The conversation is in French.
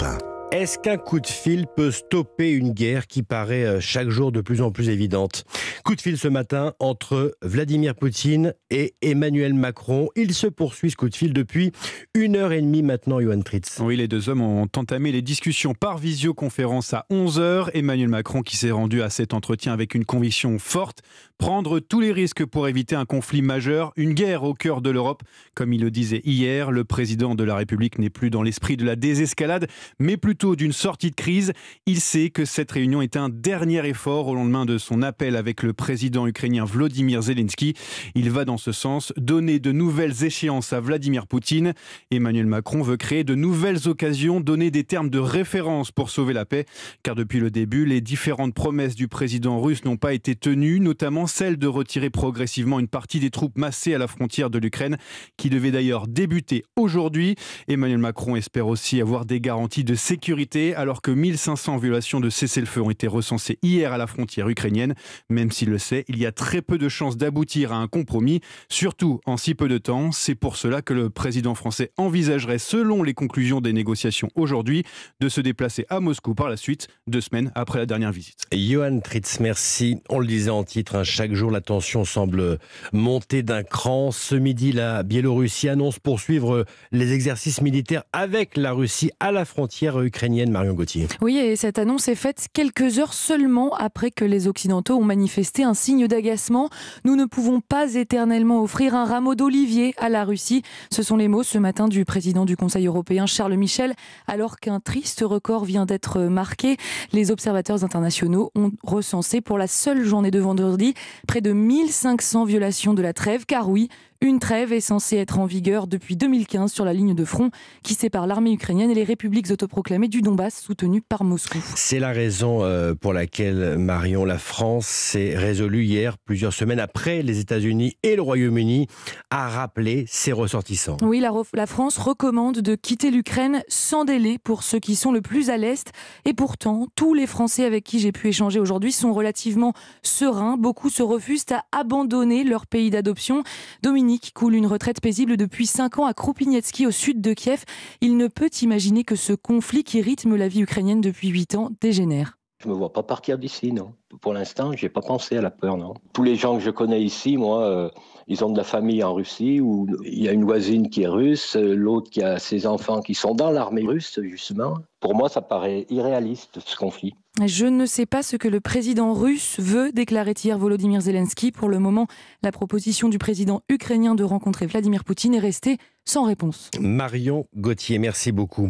Europe 1. Est-ce qu'un coup de fil peut stopper une guerre qui paraît chaque jour de plus en plus évidente ? Coup de fil ce matin entre Vladimir Poutine et Emmanuel Macron. Il se poursuit ce coup de fil depuis 1h30 maintenant, Johan Tritz. Oui, les deux hommes ont entamé les discussions par visioconférence à 11h. Emmanuel Macron qui s'est rendu à cet entretien avec une conviction forte, prendre tous les risques pour éviter un conflit majeur, une guerre au cœur de l'Europe. Comme il le disait hier, le président de la République n'est plus dans l'esprit de la désescalade, mais plutôt d'une sortie de crise. Il sait que cette réunion est un dernier effort au lendemain de son appel avec le président ukrainien Volodymyr Zelensky. Il va dans ce sens, donner de nouvelles échéances à Vladimir Poutine. Emmanuel Macron veut créer de nouvelles occasions, donner des termes de référence pour sauver la paix. Car depuis le début, les différentes promesses du président russe n'ont pas été tenues, notamment celle de retirer progressivement une partie des troupes massées à la frontière de l'Ukraine, qui devait d'ailleurs débuter aujourd'hui. Emmanuel Macron espère aussi avoir des garanties de sécurité, alors que 1500 violations de cessez-le-feu ont été recensées hier à la frontière ukrainienne. Même s'il le sait, il y a très peu de chances d'aboutir à un compromis, surtout en si peu de temps. C'est pour cela que le président français envisagerait, selon les conclusions des négociations aujourd'hui, de se déplacer à Moscou par la suite, 2 semaines après la dernière visite. Johan Tritz, merci. On le disait en titre, chaque jour la tension semble monter d'un cran. Ce midi, la Biélorussie annonce poursuivre les exercices militaires avec la Russie à la frontière ukrainienne. Marion Gauthier. Oui, et cette annonce est faite quelques heures seulement après que les Occidentaux ont manifesté un signe d'agacement. Nous ne pouvons pas éternellement offrir un rameau d'olivier à la Russie. Ce sont les mots ce matin du président du Conseil européen, Charles Michel, alors qu'un triste record vient d'être marqué. Les observateurs internationaux ont recensé pour la seule journée de vendredi près de 1500 violations de la trêve. Car oui, une trêve est censée être en vigueur depuis 2015 sur la ligne de front qui sépare l'armée ukrainienne et les républiques autoproclamées du Donbass soutenues par Moscou. C'est la raison pour laquelle, Marion, la France s'est résolue hier, plusieurs semaines après les États-Unis et le Royaume-Uni, à rappeler ses ressortissants. Oui, la France recommande de quitter l'Ukraine sans délai pour ceux qui sont le plus à l'Est. Et pourtant, tous les Français avec qui j'ai pu échanger aujourd'hui sont relativement sereins. Beaucoup se refusent à abandonner leur pays d'adoption. Dominique coule une retraite paisible depuis 5 ans à Kropyvnytski, au sud de Kiev. Il ne peut imaginer que ce conflit qui rythme la vie ukrainienne depuis 8 ans dégénère. Je ne me vois pas partir d'ici, non. Pour l'instant, je n'ai pas pensé à la peur, non. Tous les gens que je connais ici, moi, ils ont de la famille en Russie, où il y a une voisine qui est russe, l'autre qui a ses enfants qui sont dans l'armée russe, justement. Pour moi, ça paraît irréaliste, ce conflit. Je ne sais pas ce que le président russe veut, déclarait hier Volodymyr Zelensky. Pour le moment, la proposition du président ukrainien de rencontrer Vladimir Poutine est restée sans réponse. Marion Gauthier, merci beaucoup.